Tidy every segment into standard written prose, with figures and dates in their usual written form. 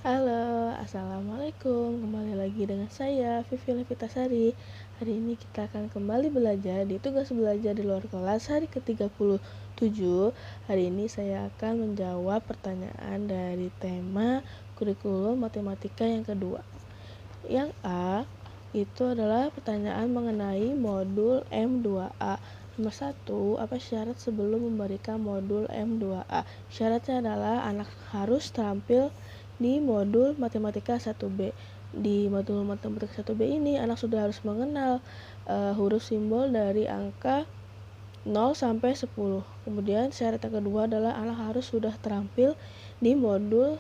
Halo, assalamualaikum. Kembali lagi dengan saya, Vivi Levitasari. Hari ini kita akan kembali belajar di tugas belajar di luar kelas hari ke-37. Hari ini saya akan menjawab pertanyaan dari tema kurikulum matematika yang kedua. Yang A itu adalah pertanyaan mengenai modul M2A. Nomor 1, apa syarat sebelum memberikan modul M2A? Syaratnya adalah anak harus terampil di modul matematika 1B. Di modul matematika 1B ini anak sudah harus mengenal huruf simbol dari angka 0 sampai 10. Kemudian syarat yang kedua adalah anak harus sudah terampil di modul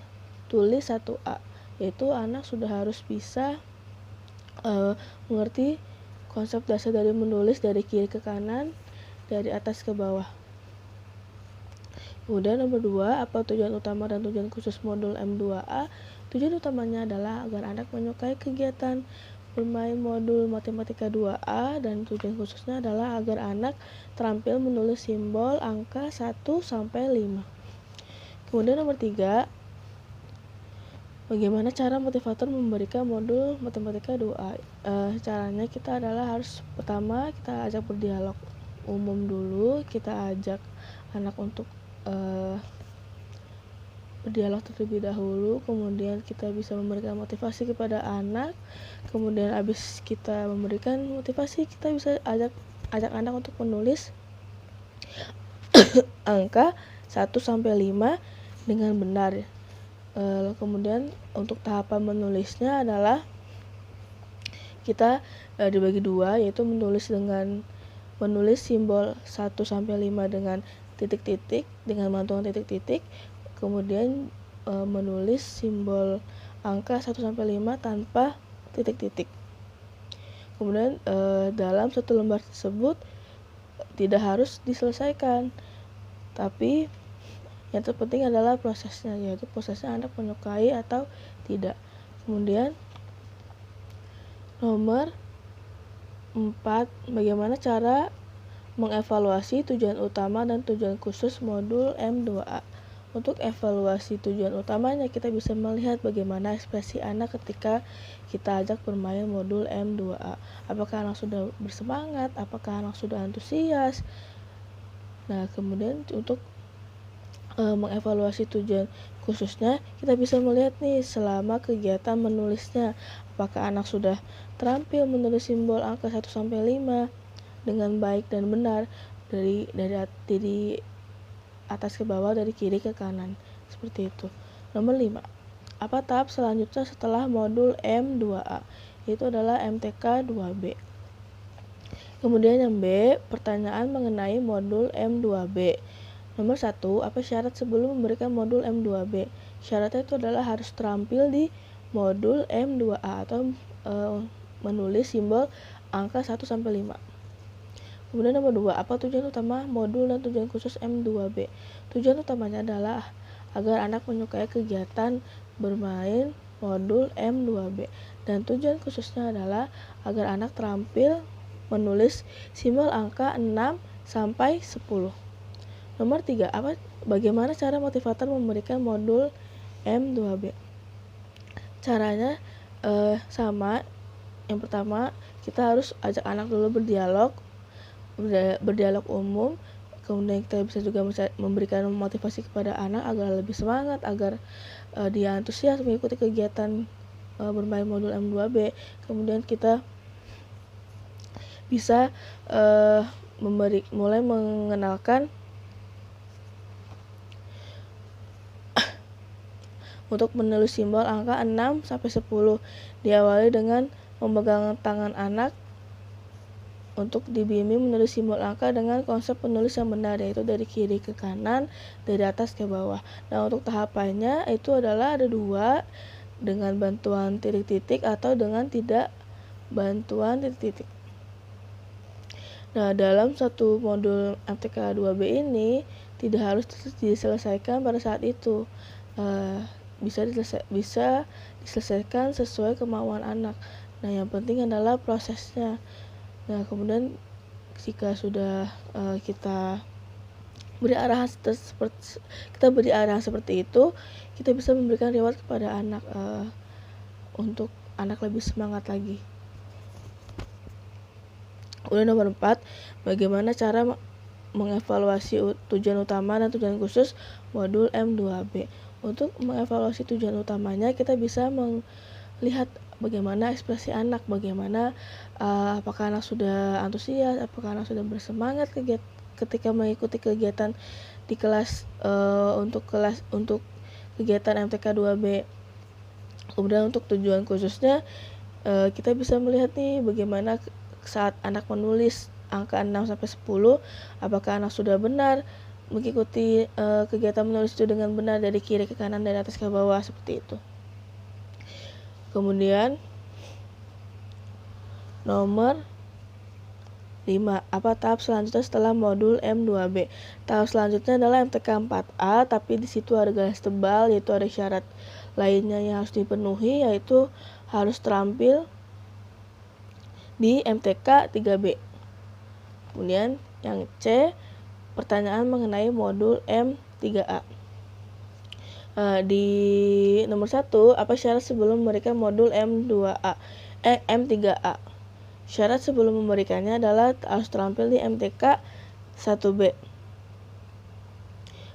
tulis 1A, yaitu anak sudah harus bisa mengerti konsep dasar dari menulis dari kiri ke kanan, dari atas ke bawah. Kemudian nomor 2, apa tujuan utama dan tujuan khusus modul M2A? Tujuan utamanya adalah agar anak menyukai kegiatan bermain modul matematika 2A, dan tujuan khususnya adalah agar anak terampil menulis simbol angka 1 sampai 5. Kemudian nomor 3, bagaimana cara motivator memberikan modul matematika 2A? Caranya kita adalah pertama kita ajak berdialog umum dulu, kita ajak anak untuk berdialog terlebih dahulu, kemudian kita bisa memberikan motivasi kepada anak. Kemudian habis kita memberikan motivasi, kita bisa ajak anak untuk menulis angka 1 sampai 5 dengan benar. Kemudian untuk tahapan menulisnya adalah kita dibagi dua, yaitu menulis simbol 1 sampai 5 dengan titik-titik, dengan mantuan titik-titik, kemudian menulis simbol angka 1 sampai 5 tanpa titik-titik. Kemudian dalam satu lembar tersebut tidak harus diselesaikan, tapi yang terpenting adalah prosesnya, yaitu prosesnya anak menyukai atau tidak. Kemudian nomor 4, bagaimana cara mengevaluasi tujuan utama dan tujuan khusus modul M2A. Untuk evaluasi tujuan utamanya, kita bisa melihat bagaimana ekspresi anak ketika kita ajak bermain modul M2A. Apakah anak sudah bersemangat, apakah anak sudah antusias. Nah, kemudian untuk mengevaluasi tujuan khususnya, kita bisa melihat nih selama kegiatan menulisnya, apakah anak sudah terampil menulis simbol angka 1 sampai 5 dengan baik dan benar dari atas ke bawah, dari kiri ke kanan, seperti itu. Nomor 5, apa tahap selanjutnya setelah modul M2A? Itu adalah MTK 2B. Kemudian yang B, pertanyaan mengenai modul M2B. Nomor 1, apa syarat sebelum memberikan modul M2B? Syaratnya itu adalah harus terampil di modul M2A atau menulis simbol angka 1 sampai 5. Kemudian nomor 2, apa tujuan utama modul dan tujuan khusus M2B? Tujuan utamanya adalah agar anak menyukai kegiatan bermain modul M2B, dan tujuan khususnya adalah agar anak terampil menulis simbol angka 6 sampai 10. Nomor 3, bagaimana cara motivator memberikan modul M2B? Caranya sama. Yang pertama, kita harus ajak anak dulu berdialog umum. Kemudian kita bisa juga memberikan motivasi kepada anak agar lebih semangat, agar dia antusias mengikuti kegiatan bermain modul M2B. Kemudian kita bisa mulai mengenalkan untuk menulis simbol angka 6 sampai 10. Diawali dengan memegang tangan anak untuk dibimbing menulis simbol angka dengan konsep penulis yang benar, yaitu dari kiri ke kanan, dari atas ke bawah. Nah, untuk tahapannya itu adalah ada 2, dengan bantuan titik-titik atau dengan tidak bantuan titik-titik. Nah, dalam satu modul MTK 2B ini tidak harus diselesaikan pada saat itu. Bisa diselesaikan sesuai kemauan anak. Nah, yang penting adalah prosesnya. Nah, kemudian jika sudah kita beri arahan seperti itu, kita bisa memberikan reward kepada anak untuk anak lebih semangat lagi. Kemudian nomor 4, bagaimana cara mengevaluasi tujuan utama dan tujuan khusus modul M2B. Untuk mengevaluasi tujuan utamanya, kita bisa melihat bagaimana ekspresi anak, bagaimana apakah anak sudah antusias, apakah anak sudah bersemangat ketika mengikuti kegiatan di kelas untuk kegiatan MTK 2B. Kemudian untuk tujuan khususnya, kita bisa melihat nih bagaimana saat anak menulis angka 6-10, apakah anak sudah benar mengikuti kegiatan menulis itu dengan benar dari kiri ke kanan, dari atas ke bawah, seperti itu. Kemudian nomor 5, apa tahap selanjutnya setelah modul M2B? Tahap selanjutnya adalah MTK 4A, tapi di situ ada garis tebal, yaitu ada syarat lainnya yang harus dipenuhi, yaitu harus terampil di MTK 3B. Kemudian yang C, pertanyaan mengenai modul M3A. Di nomor 1, apa syarat sebelum memberikan modul M3A? Syarat sebelum memberikannya adalah harus terampil di MTK 1B.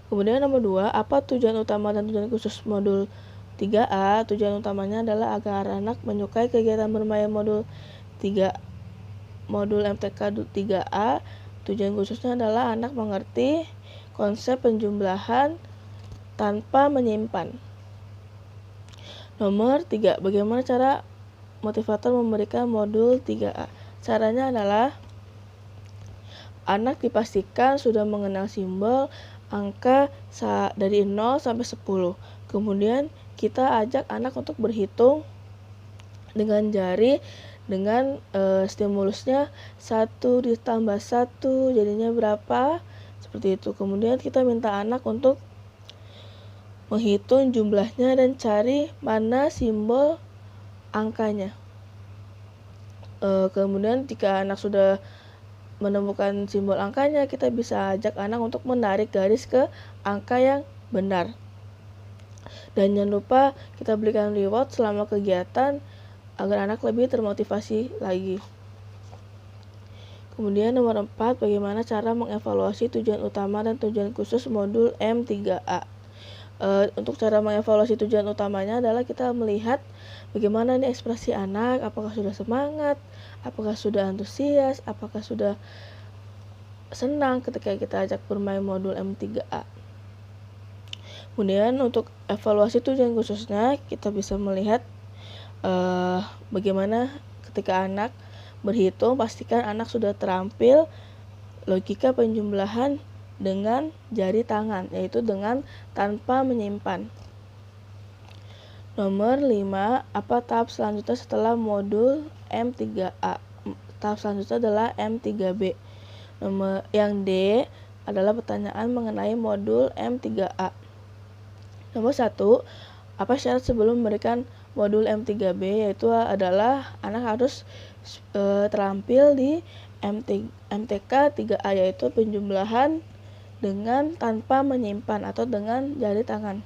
Kemudian nomor 2, apa tujuan utama dan tujuan khusus modul 3A? Tujuan utamanya adalah agar anak menyukai kegiatan bermain modul MTK 3A. Tujuan khususnya adalah anak mengerti konsep penjumlahan tanpa menyimpan. Nomor 3, bagaimana cara motivator memberikan modul 3A? Caranya adalah anak dipastikan sudah mengenal simbol angka dari 0 sampai 10. Kemudian kita ajak anak untuk berhitung dengan jari, dengan stimulusnya 1 ditambah 1 jadinya berapa, seperti itu. Kemudian kita minta anak untuk menghitung jumlahnya dan cari mana simbol angkanya. Kemudian jika anak sudah menemukan simbol angkanya, kita bisa ajak anak untuk menarik garis ke angka yang benar. Dan jangan lupa kita berikan reward selama kegiatan agar anak lebih termotivasi lagi. Kemudian nomor 4, bagaimana cara mengevaluasi tujuan utama dan tujuan khusus modul M3A. Untuk cara mengevaluasi tujuan utamanya adalah kita melihat bagaimana nih ekspresi anak, apakah sudah semangat, apakah sudah antusias, apakah sudah senang ketika kita ajak bermain modul M3A. Kemudian untuk evaluasi tujuan khususnya, kita bisa melihat bagaimana ketika anak berhitung, pastikan anak sudah terampil logika penjumlahan dengan jari tangan, yaitu dengan tanpa menyimpan. Nomor 5, apa tahap selanjutnya setelah modul M3A? Tahap selanjutnya adalah M3B. Nomor yang D adalah pertanyaan mengenai modul M3A. Nomor 1, apa syarat sebelum memberikan modul M3B? Yaitu adalah anak harus terampil di MTK 3A, yaitu penjumlahan dengan tanpa menyimpan atau dengan jari tangan.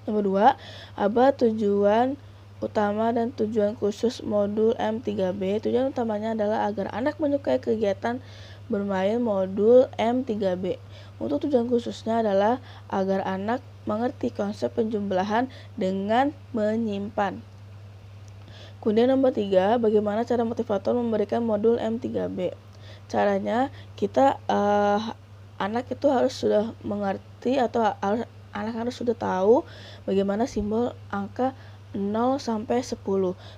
Nomor 2, apa tujuan utama dan tujuan khusus modul M3B? Tujuan utamanya adalah agar anak menyukai kegiatan bermain modul M3B. Untuk tujuan khususnya adalah agar anak mengerti konsep penjumlahan dengan menyimpan. Kemudian nomor 3, bagaimana cara motivator memberikan modul M3B? Caranya kita anak itu harus sudah mengerti atau anak harus sudah tahu bagaimana simbol angka 0 sampai 10.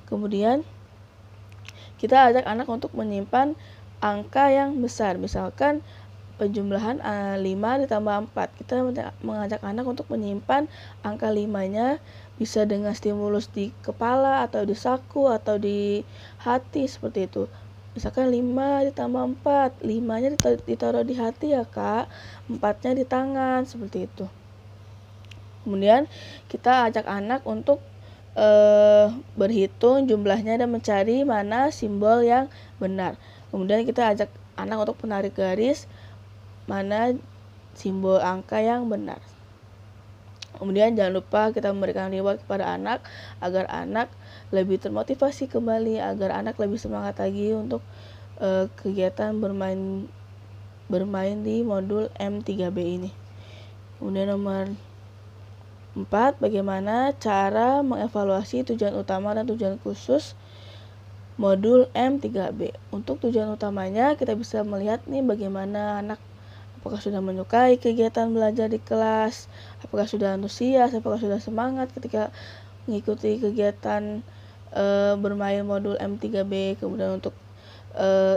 Kemudian kita ajak anak untuk menyimpan angka yang besar, misalkan penjumlahan 5 ditambah 4. Kita mengajak anak untuk menyimpan angka 5-nya bisa dengan stimulus di kepala atau di saku atau di hati, seperti itu. Misalkan 5 ditambah 4, 5-nya ditaruh di hati ya kak, 4-nya di tangan, seperti itu. Kemudian kita ajak anak untuk berhitung jumlahnya dan mencari mana simbol yang benar. Kemudian kita ajak anak untuk menarik garis mana simbol angka yang benar. Kemudian jangan lupa kita memberikan reward kepada anak agar anak lebih termotivasi kembali, agar anak lebih semangat lagi untuk kegiatan bermain di modul M3B ini. Kemudian nomor 4, bagaimana cara mengevaluasi tujuan utama dan tujuan khusus modul M3B. Untuk tujuan utamanya kita bisa melihat nih bagaimana anak apakah sudah menyukai kegiatan belajar di kelas, apakah sudah antusias, apakah sudah semangat ketika mengikuti kegiatan bermain modul M3B. Kemudian untuk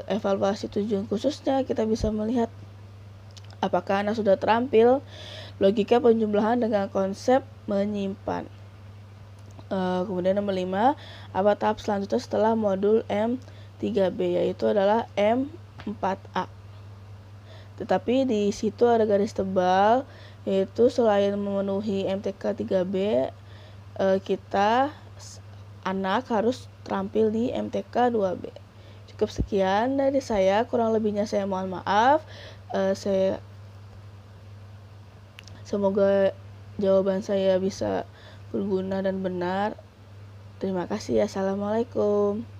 evaluasi tujuan khususnya kita bisa melihat apakah anak sudah terampil logika penjumlahan dengan konsep menyimpan. Kemudian nomor 5, apa tahap selanjutnya setelah modul M3B, yaitu adalah M4A. Tetapi di situ ada garis tebal, yaitu selain memenuhi MTK 3B, anak harus terampil di MTK 2B. Cukup sekian dari saya, kurang lebihnya saya mohon maaf. Semoga jawaban saya bisa berguna dan benar. Terima kasih. Assalamualaikum.